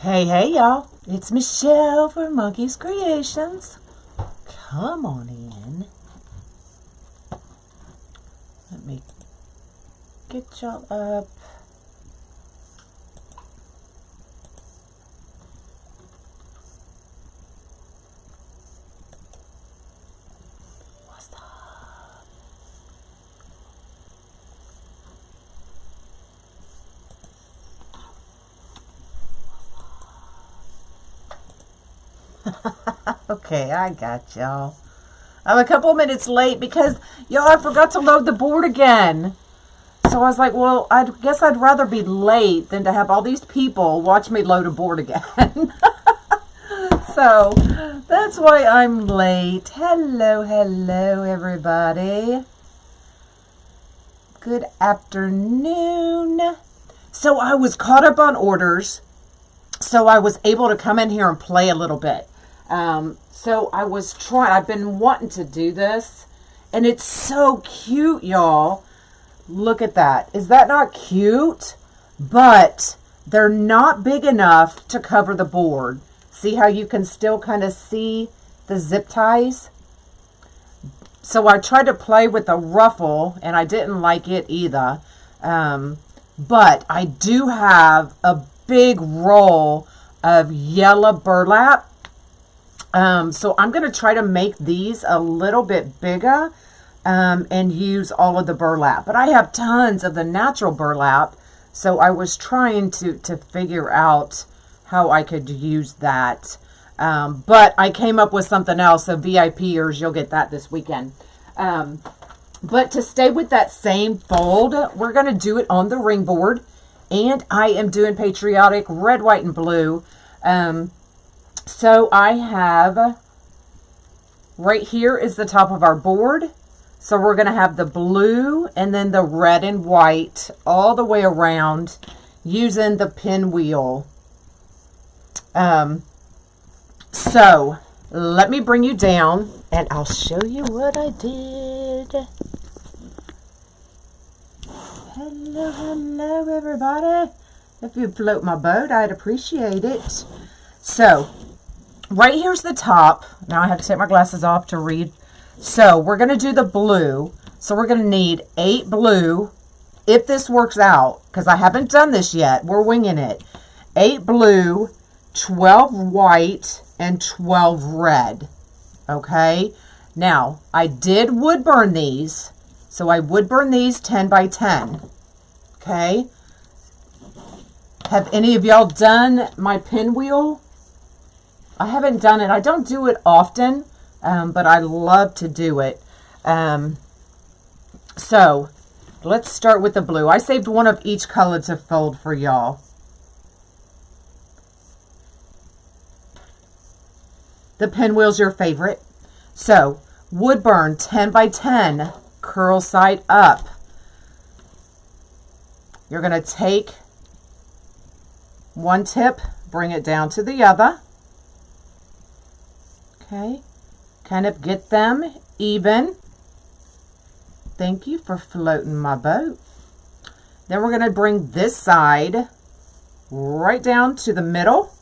Hey y'all, it's Michelle for Monkey's Creations. Come on in. Let me get y'all up. What's up? Okay, I got y'all. I'm a couple minutes late because, y'all, I forgot to load the board again. So I was like, well, I guess I'd rather be late than to have all these people watch me load a board again. So that's why I'm late. Hello, everybody. Good afternoon. So I was caught up on orders, so I was able to come in here and play a little bit. So I've been wanting to do this, and it's so cute, y'all. Look at that. Is that not cute? But they're not big enough to cover the board. See how you can still kind of see the zip ties? So I tried to play with a ruffle, and I didn't like it either. But I do have a big roll of yellow burlap. So I'm going to try to make these a little bit bigger and use all of the burlap. But I have tons of the natural burlap, so I was trying to figure out how I could use that. But I came up with something else, so VIPers, you'll get that this weekend. But to stay with that same fold, we're going to do it on the ring board. And I am doing Patriotic red, white, and blue. So I have, right here is the top of our board. So we're going to have the blue and then the red and white all the way around using the pinwheel. So let me bring you down and I'll show you what I did. Hello, everybody. If you'd float my boat, I'd appreciate it. So right here's the top. Now I have to take my glasses off to read. So we're going to do the blue. So we're going to need 8 blue, if this works out, because I haven't done this yet. We're winging it. 8 blue, 12 white, and 12 red. Okay? Now, I did wood burn these. So I wood burn these 10 by 10. Okay? Have any of y'all done my pinwheel? I haven't done it. I don't do it often, but I love to do it. So let's start with the blue. I saved one of each color to fold for y'all. The pinwheel's your favorite. So wood burn 10 by 10, curl side up. You're going to take one tip, bring it down to the other. Okay, kind of get them even. Thank you for floating my boat. Then we're going to bring this side right down to the middle.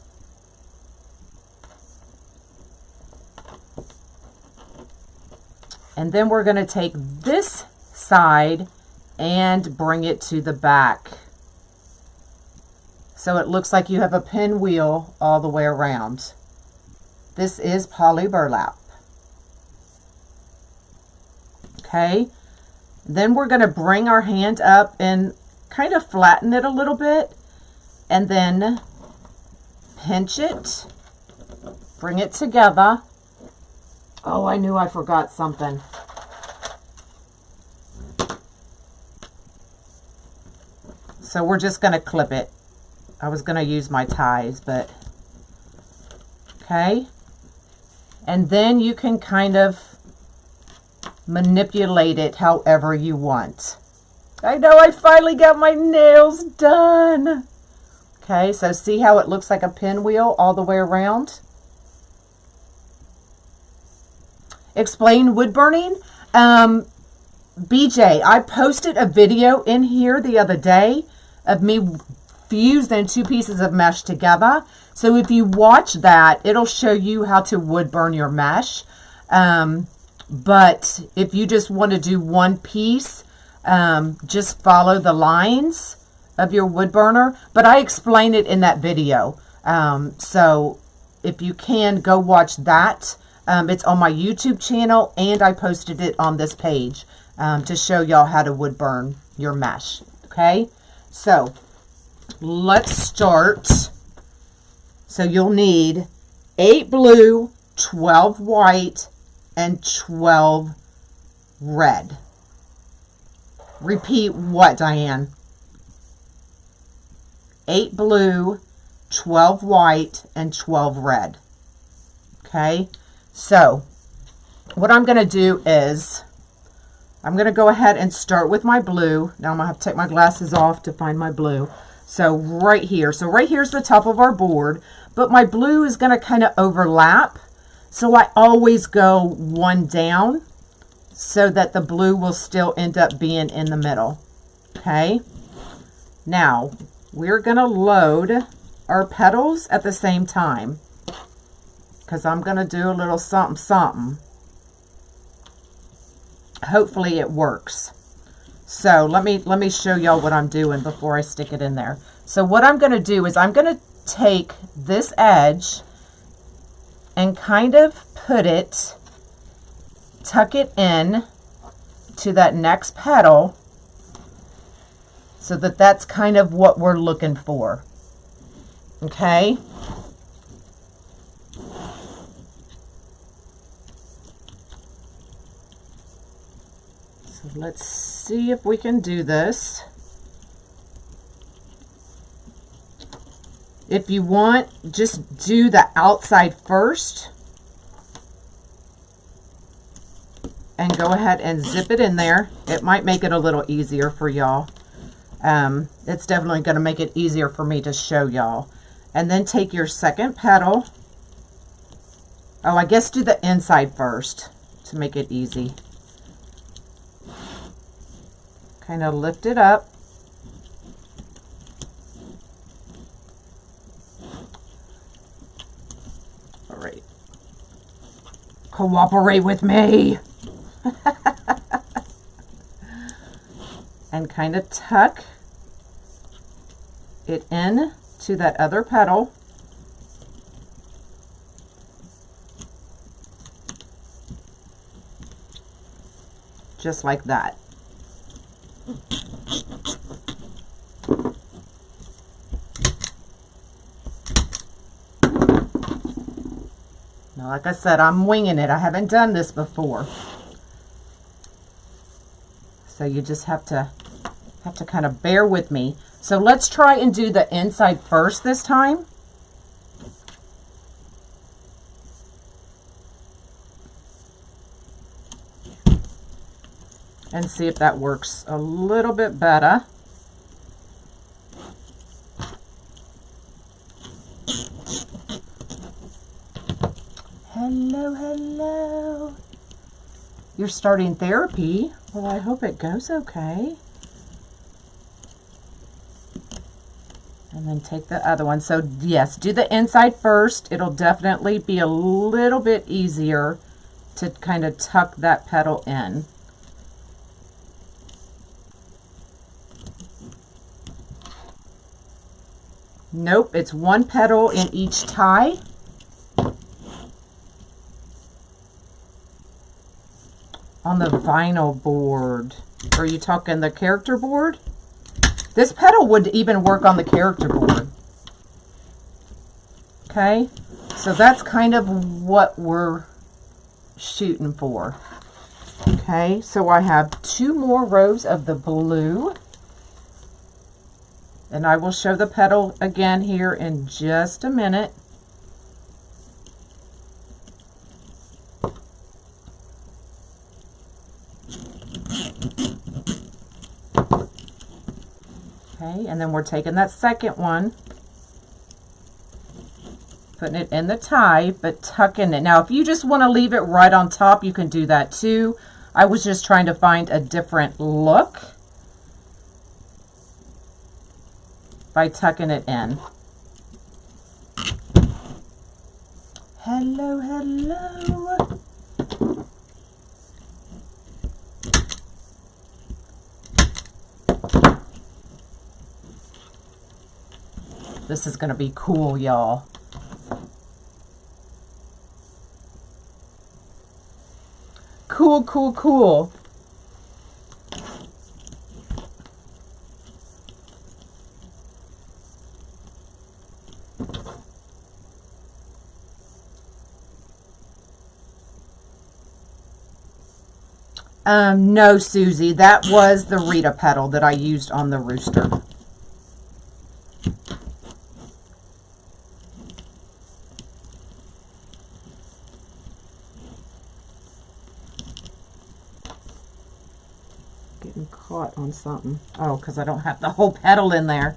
And then we're going to take this side and bring it to the back. So it looks like you have a pinwheel all the way around. This is poly burlap. Okay. Then we're going to bring our hand up and kind of flatten it a little bit. And then pinch it. Bring it together. Oh, I knew I forgot something. So we're just going to clip it. I was going to use my ties, but okay. And then you can kind of manipulate it however you want. I know I finally got my nails done. Okay, so see how it looks like a pinwheel all the way around? Explain wood burning. BJ, I posted a video in here the other day of me fusing two pieces of mesh together. So if you watch that, it'll show you how to wood burn your mesh. But if you just want to do one piece, just follow the lines of your wood burner. But I explain it in that video. So if you can, go watch that. It's on my YouTube channel, and I posted it on this page to show y'all how to wood burn your mesh. Okay, so let's start. So you'll need 8 blue, 12 white, and 12 red. Repeat what, Diane? 8 blue, 12 white, and 12 red. Okay, so what I'm going to do is I'm going to go ahead and start with my blue. Now I'm going to have to take my glasses off to find my blue. So right here. So right here's the top of our board, but my blue is going to kind of overlap. So I always go one down so that the blue will still end up being in the middle. Okay. Now we're going to load our petals at the same time, because I'm going to do a little something something. Hopefully it works. So let me show y'all what I'm doing before I stick it in there. So what I'm going to do is I'm going to take this edge and kind of put it, tuck it in to that next petal, so that that's kind of what we're looking for. Okay. So let's see if we can do this. If you want, just do the outside first and go ahead and zip it in there. It might make it a little easier for y'all. It's definitely going to make it easier for me to show y'all. And then take your second petal. Oh, I guess do the inside first to make it easy. Kind of lift it up. All right. Cooperate with me. And kind of tuck it in to that other petal. Just like that. Now, like I said, I'm winging it. I haven't done this before. So you just have to kind of bear with me. So let's try and do the inside first this time. And see if that works a little bit better. Hello, hello. You're starting therapy. Well, I hope it goes okay. And then take the other one. So yes, do the inside first. It'll definitely be a little bit easier to kind of tuck that petal in. Nope, it's one petal in each tie. On the vinyl board. Are you talking the character board? This petal would even work on the character board. Okay, so that's kind of what we're shooting for. Okay, so I have 2 more rows of the blue. And I will show the petal again here in just a minute. Okay, and then we're taking that second one, putting it in the tie, but tucking it. Now, if you just want to leave it right on top, you can do that too. I was just trying to find a different look. by tucking it in. Hello, hello. This is going to be cool, y'all. Cool, cool, cool. No, Susie, that was the Rita petal that I used on the rooster. Getting caught on something. Oh, because I don't have the whole petal in there.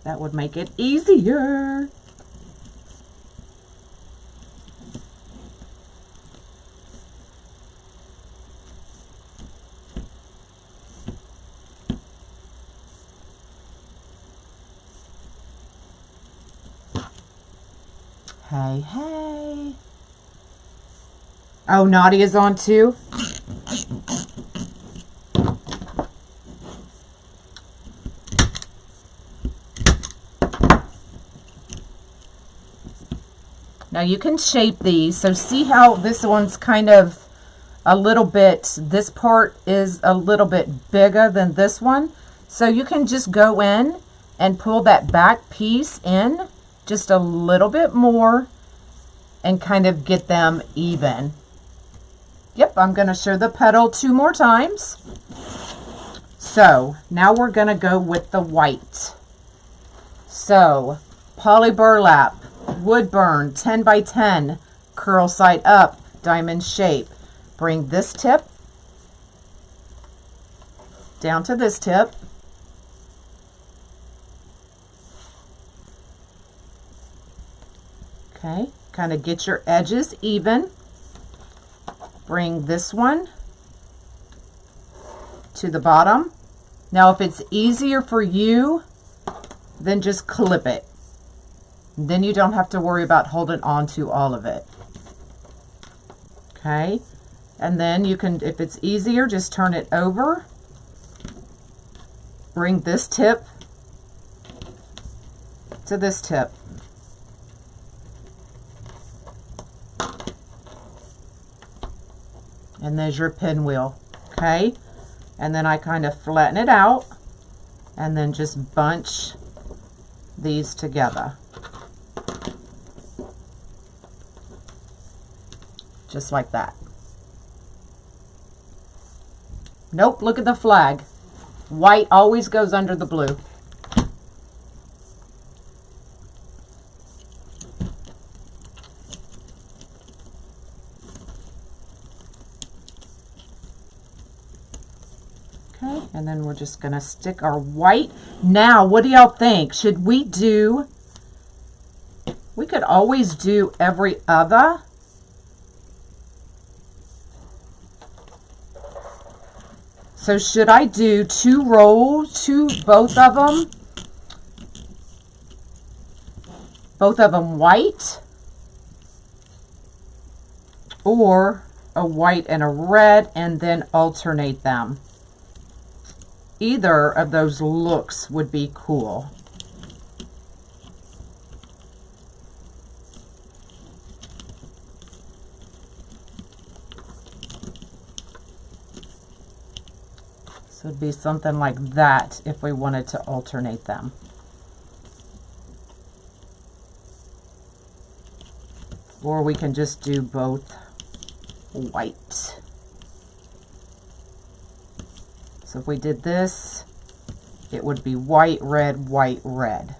That would make it easier. Hey, hey. Oh, Nadia's on too? Now you can shape these. So see how this one's kind of a little bit, this part is a little bit bigger than this one. So you can just go in and pull that back piece in just a little bit more and kind of get them even. Yep, I'm going to show the petal 2 more times. So now we're going to go with the white. So poly burlap, wood burn, 10 by 10, curl side up, diamond shape. Bring this tip down to this tip. Okay, kind of get your edges even. Bring this one to the bottom. Now, if it's easier for you, then just clip it. Then you don't have to worry about holding on to all of it. Okay, and then you can, if it's easier, just turn it over. Bring this tip to this tip. And there's your pinwheel, okay? And then I kind of flatten it out and then just bunch these together. Just like that. Nope, look at the flag. White always goes under the blue. Okay, and then we're just going to stick our white. Now, what do y'all think? Should we do, we could always do every other. So should I do 2 rows, both of them white, or a white and a red, and then alternate them? Either of those looks would be cool. So it'd be something like that if we wanted to alternate them. Or we can just do both white. So if we did this, it would be white, red, white, red.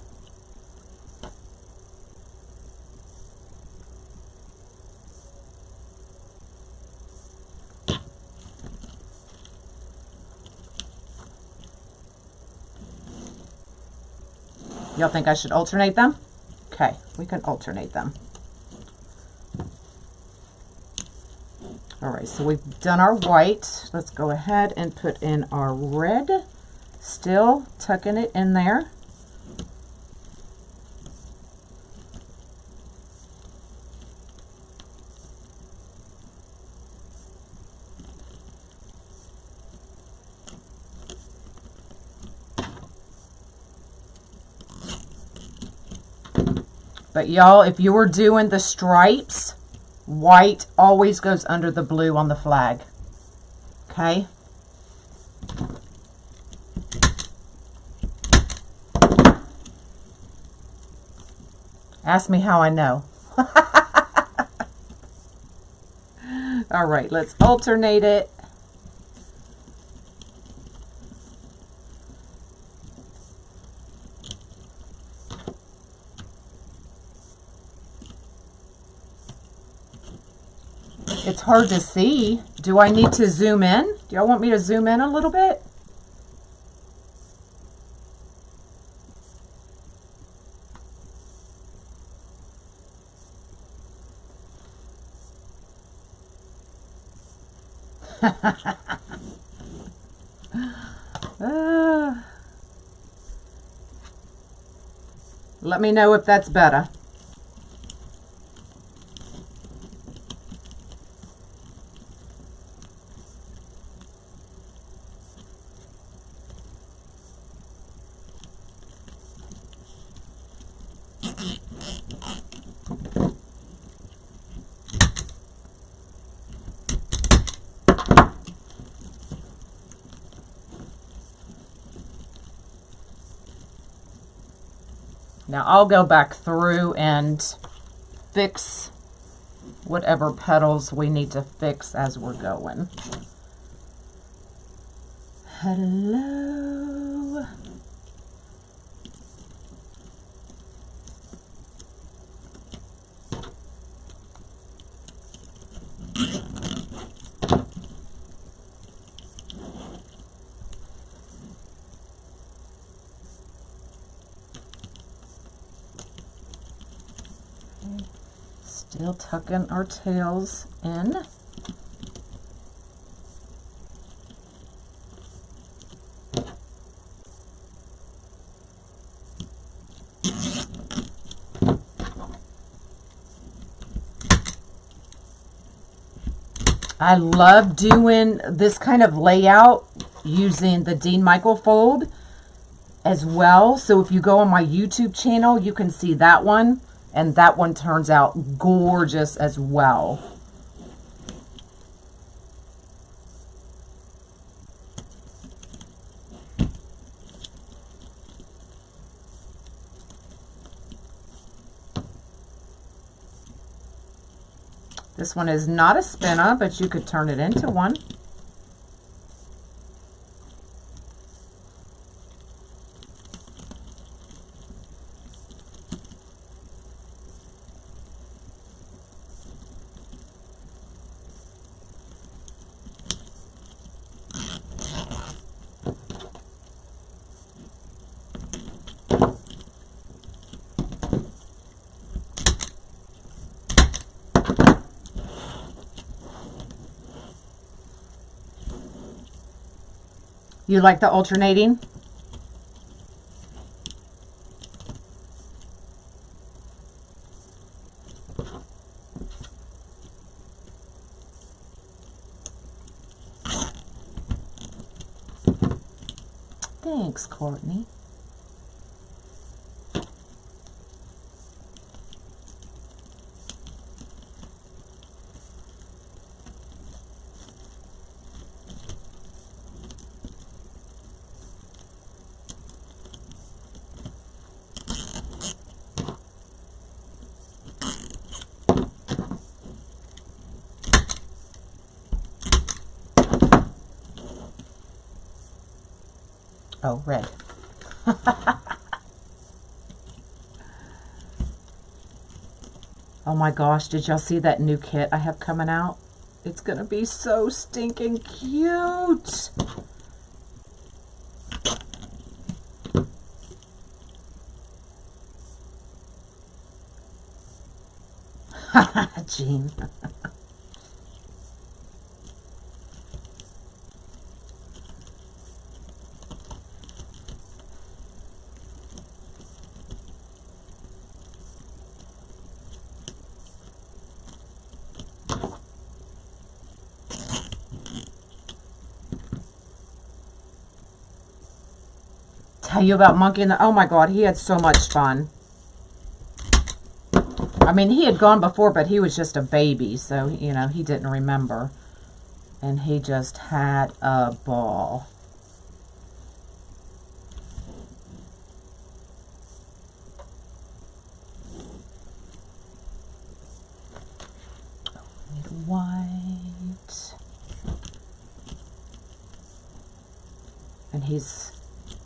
Y'all think I should alternate them? Okay, we can alternate them. All right, so we've done our white. Let's go ahead and put in our red Still tucking it in there. But y'all, if you were doing the stripes, white always goes under the blue on the flag. Okay? Ask me how I know. All right, let's alternate it. It's hard to see. Do I need to zoom in? Do y'all want me to zoom in a little bit? Let me know if that's better. Now I'll go back through and fix whatever petals we need to fix as we're going. Hello. Still tucking our tails in. I love doing this kind of layout using the Dean Michael fold as well. So if you go on my YouTube channel, you can see that one. And that one turns out gorgeous as well. This one is not a spinner, but you could turn it into one. You like the alternating? Thanks, Courtney. Oh, red. Oh my gosh, did y'all see that new kit I have coming out? It's gonna be so stinking cute. Jean. tell you about Monkey and the... Oh my God, he had so much fun. I mean, he had gone before, but he was just a baby, so, you know, he didn't remember. And he just had a ball. White. And he's...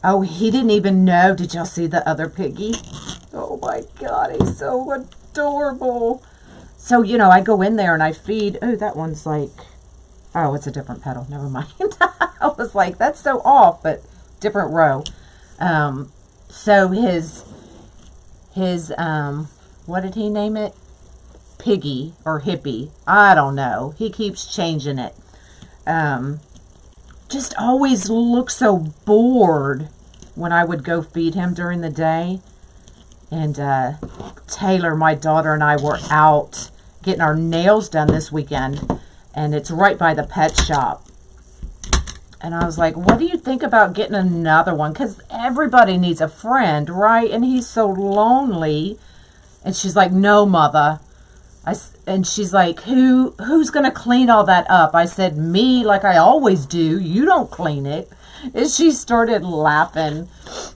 Oh, he didn't even know. Did y'all see the other piggy? Oh my God, he's so adorable. So, you know, I go in there and I feed... Oh, that one's like... Oh, it's a different petal. Never mind. I was like, that's so off, but different row. So his what did he name it? Piggy or hippie. I don't know. He keeps changing it. Just always looks so bored when I would go feed him during the day. And Taylor, my daughter, and I were out getting our nails done this weekend. And it's right by the pet shop. And I was like, what do you think about getting another one? Because everybody needs a friend, right? And he's so lonely. And she's like, no, Mother. And she's like, who's going to clean all that up? I said, me, like I always do. You don't clean it. And she started laughing.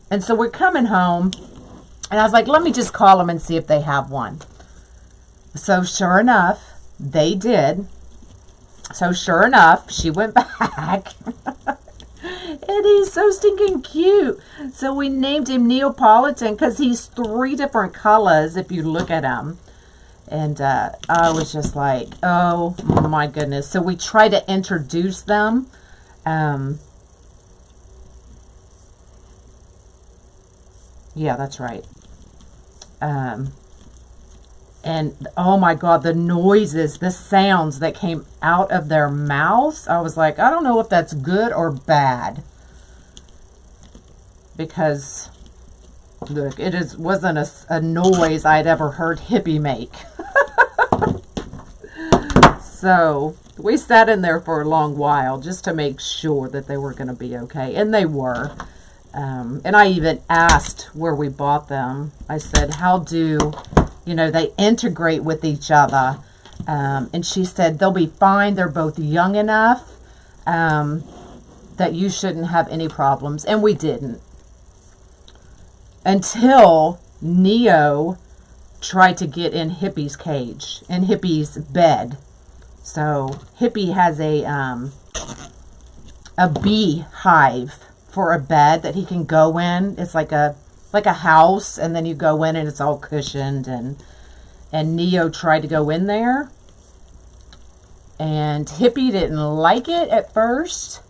And so we're coming home. And I was like, let me just call them and see if they have one. So sure enough, they did. So sure enough, she went back. And he's so stinking cute. So we named him Neapolitan because he's 3 different colors if you look at him. And I was just like, oh my goodness. So we try to introduce them. Yeah, that's right. And oh my God, the noises, the sounds that came out of their mouths. I was like, I don't know if that's good or bad. Because, look, it wasn't a noise I'd ever heard Hippie make. So we sat in there for a long while just to make sure that they were going to be okay. And they were. And I even asked where we bought them. I said, how do, you know, they integrate with each other? And she said, they'll be fine. They're both young enough that you shouldn't have any problems. And we didn't. Until Neo tried to get in Hippie's cage, in Hippie's bed. So Hippie has a beehive for a bed that he can go in. It's like a house, and then you go in and it's all cushioned, and Neo tried to go in there, and Hippie didn't like it at first,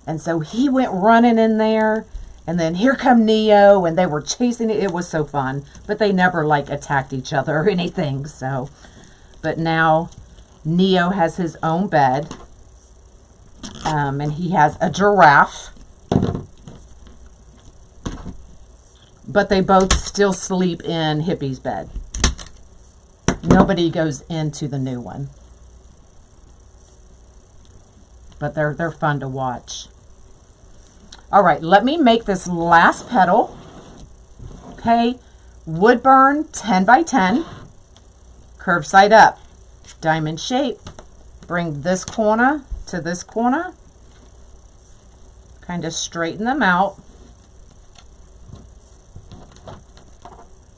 and so he went running in there, and then here come Neo, and they were chasing it. It was so fun, but they never like attacked each other or anything. So, but now Neo has his own bed, and he has a giraffe. But they both still sleep in Hippie's bed. Nobody goes into the new one. But they're fun to watch. All right, let me make this last petal. Okay, wood burn 10 by 10. Curve side up. Diamond shape. Bring this corner to this corner. Kind of straighten them out.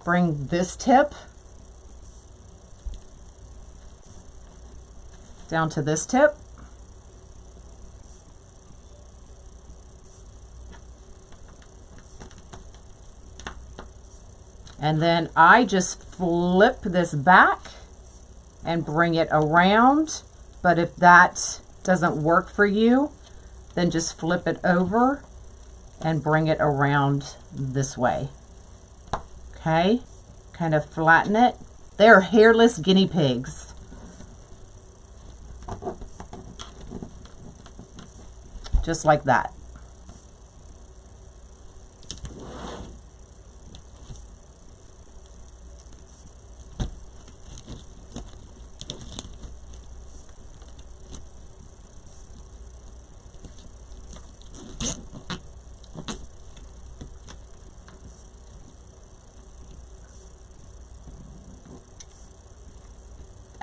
Bring this tip down to this tip. And then I just flip this back and bring it around. But if that doesn't work for you, then just flip it over and bring it around this way. Okay, kind of flatten it. They're hairless guinea pigs. Just like that.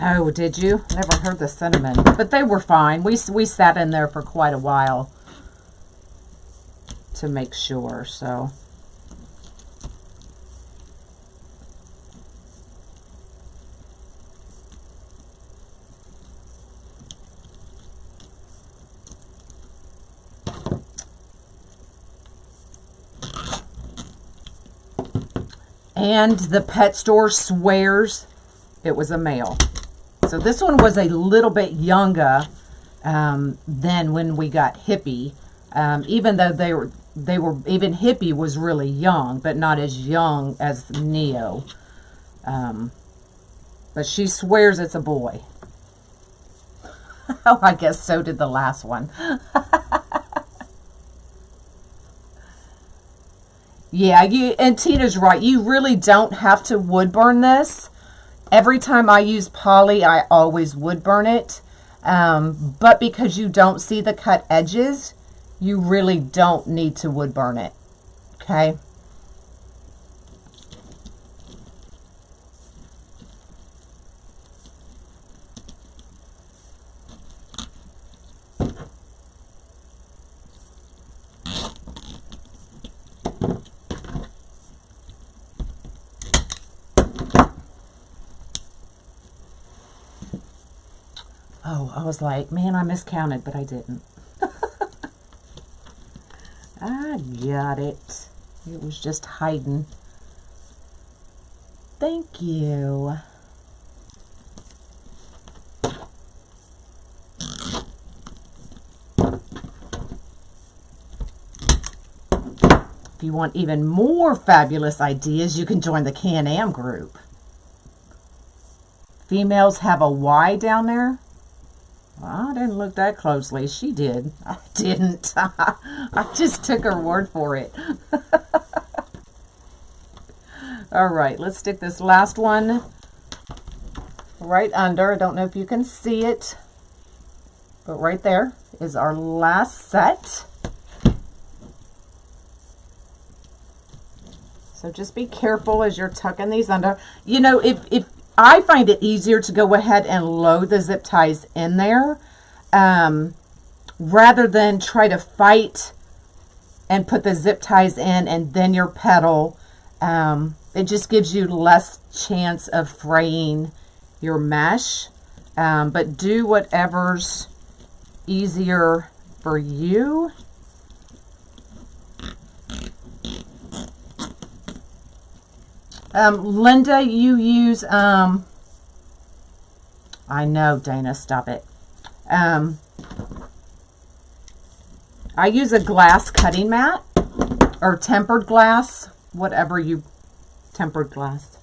Oh, did you? Never heard the cinnamon. But they were fine. We sat in there for quite a while to make sure, so. And the pet store swears it was a male. So this one was a little bit younger than when we got Hippie. Even though they were even Hippie was really young, but not as young as Neo. But she swears it's a boy. Oh, I guess so did the last one. Yeah, and Tina's right. You really don't have to wood burn this. Every time I use poly, I always wood burn it. But because you don't see the cut edges, you really don't need to wood burn it. Okay? Oh, I was like, man, I miscounted, but I didn't. I got it. It was just hiding. Thank you. If you want even more fabulous ideas, you can join the Can-Am group. Females have a Y down there. Well, I didn't look that closely. She did. I didn't. I just took her word for it. All right, let's stick this last one right under. I don't know if you can see it, but right there is our last set. So just be careful as you're tucking these under. You know, if I find it easier to go ahead and load the zip ties in there rather than try to fight and put the zip ties in and then your petal. It just gives you less chance of fraying your mesh. But do whatever's easier for you. Linda, you use, I know, Dana, stop it. I use a glass cutting mat, or tempered glass, whatever you, tempered glass.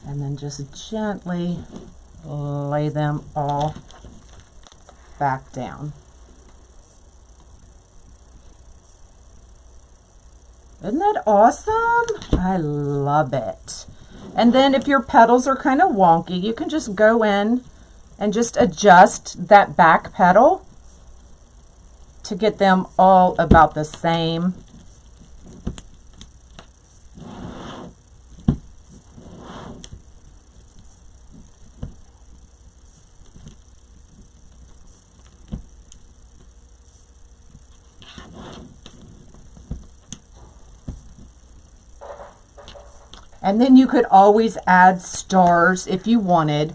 And then just gently lay them all back down. Isn't that awesome? I love it. And then if your petals are kind of wonky, you can just go in and just adjust that back petal to get them all about the same. And then you could always add stars if you wanted.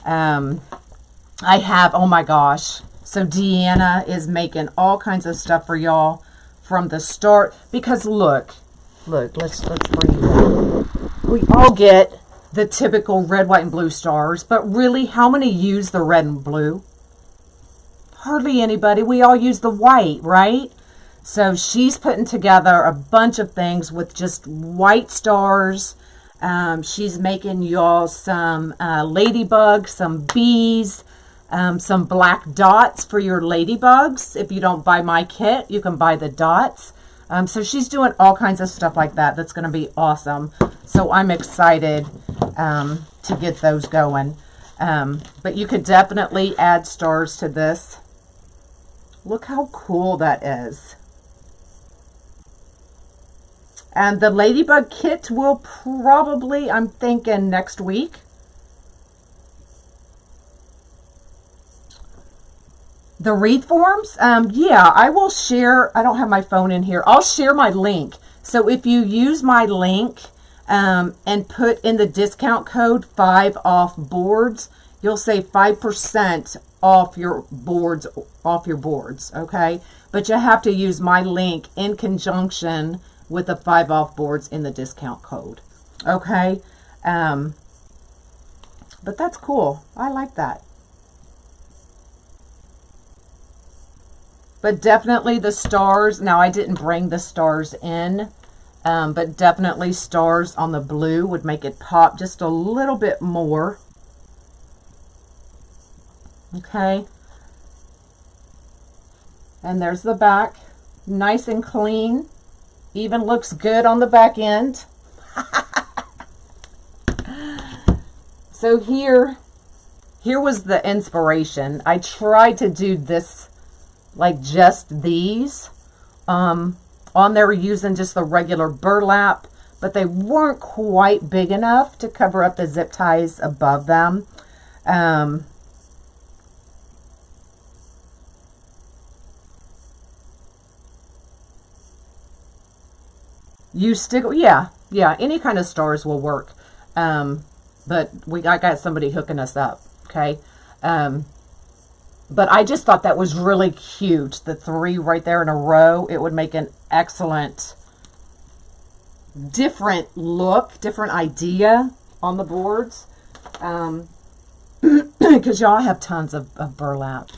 I have, oh my gosh. So Deanna is making all kinds of stuff for y'all from the start. Because look, let's bring it up. We all get the typical red, white, and blue stars. But really, how many use the red and blue? Hardly anybody. We all use the white, right? So she's putting together a bunch of things with just white stars. She's making y'all some ladybugs, some bees. some black dots for your ladybugs. If you don't buy my kit, you can buy the dots. So she's doing all kinds of stuff like that. That's going to be awesome. So I'm excited to get those going. But you could definitely add stars to this. Look how cool that is. And the ladybug kit will probably, I'm thinking, next week. The wreath forms, yeah, I will share. I don't have my phone in here. I'll share my link. So if you use my link and put in the discount code 5 off boards, you'll save 5% off your boards, okay? But you have to use my link in conjunction with the 5 off boards in the discount code, okay? But that's cool. I like that. But definitely the stars. Now, I didn't bring the stars in, but definitely stars on the blue would make it pop just a little bit more. Okay. And there's the back. Nice and clean. Even looks good on the back end. So here was the inspiration. I tried to do this like just these on there using just the regular burlap, but they weren't quite big enough to cover up the zip ties above them. You stick, yeah, any kind of stars will work. But I got somebody hooking us up, okay? But I just thought that was really cute. The 3 right there in a row. It would make an excellent, different look, different idea on the boards. Because y'all have tons of burlap.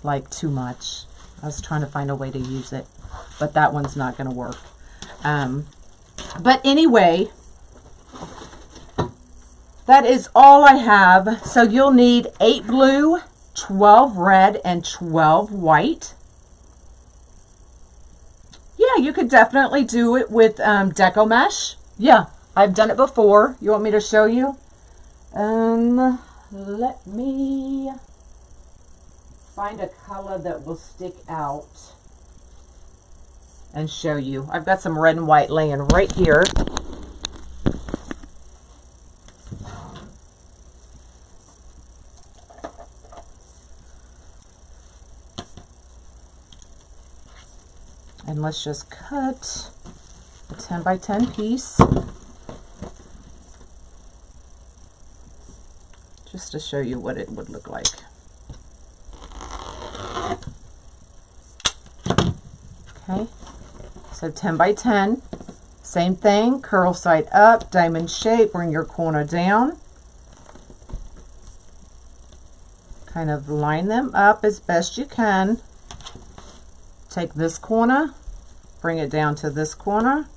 Like, too much. I was trying to find a way to use it. But that one's not going to work. But anyway, that is all I have. So you'll need 8 blue, 12 red, and 12 white. Yeah, you could definitely do it with decomesh. Yeah, I've done it before. You want me to show you? Let me find a color that will stick out and show you. I've got some red and white laying right here. And let's just cut a 10 by 10 piece just to show you what it would look like. Okay, so 10 by 10, same thing, curl side up, diamond shape, bring your corner down. Kind of line them up as best you can. Take this corner, bring it down to this corner.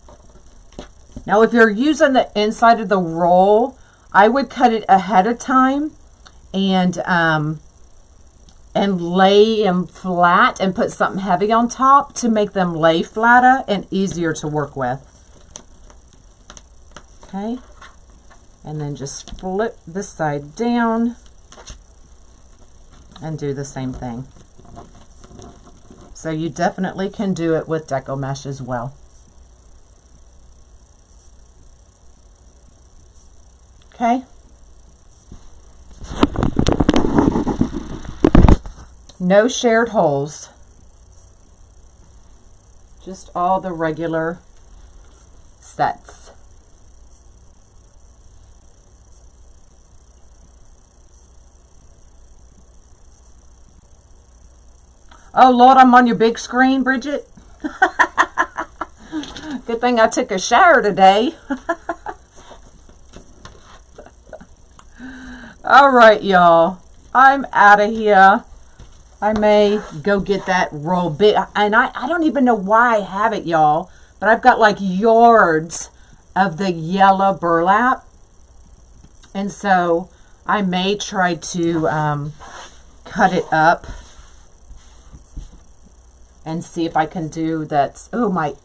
Now, if you're using the inside of the roll, I would cut it ahead of time and lay them flat and put something heavy on top to make them lay flatter and easier to work with. Okay, and then just flip this side down and do the same thing. So you definitely can do it with decomesh as well. Okay. No shared holes. Just all the regular sets. Oh, Lord, I'm on your big screen, Bridget. Good thing I took a shower today. All right, y'all. I'm out of here. I may go get that roll big. And I don't even know why I have it, y'all. But I've got like yards of the yellow burlap. And so I may try to cut it up and see if I can do that. Oh, my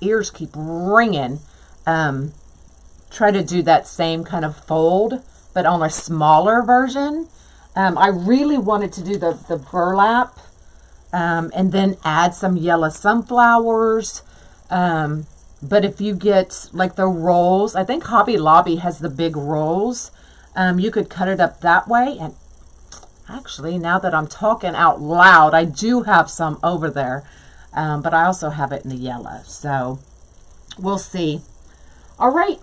ears keep ringing. Try to do that same kind of fold, but on a smaller version. I really wanted to do the burlap and then add some yellow sunflowers. But if you get like the rolls, I think Hobby Lobby has the big rolls. You could cut it up that way. And actually, now that I'm talking out loud, I do have some over there. But I also have it in the yellow. So we'll see. All right.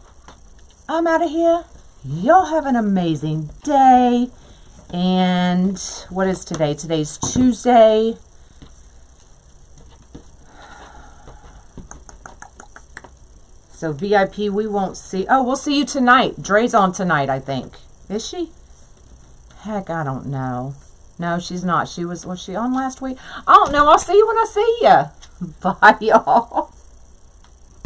I'm out of here. Y'all have an amazing day. And what is today? Today's Tuesday. So VIP, we won't see. Oh, we'll see you tonight. Dre's on tonight, I think. Is she? Heck, I don't know. No, she's not. Was she on last week? I don't know. I'll see you when I see you. Bye, y'all.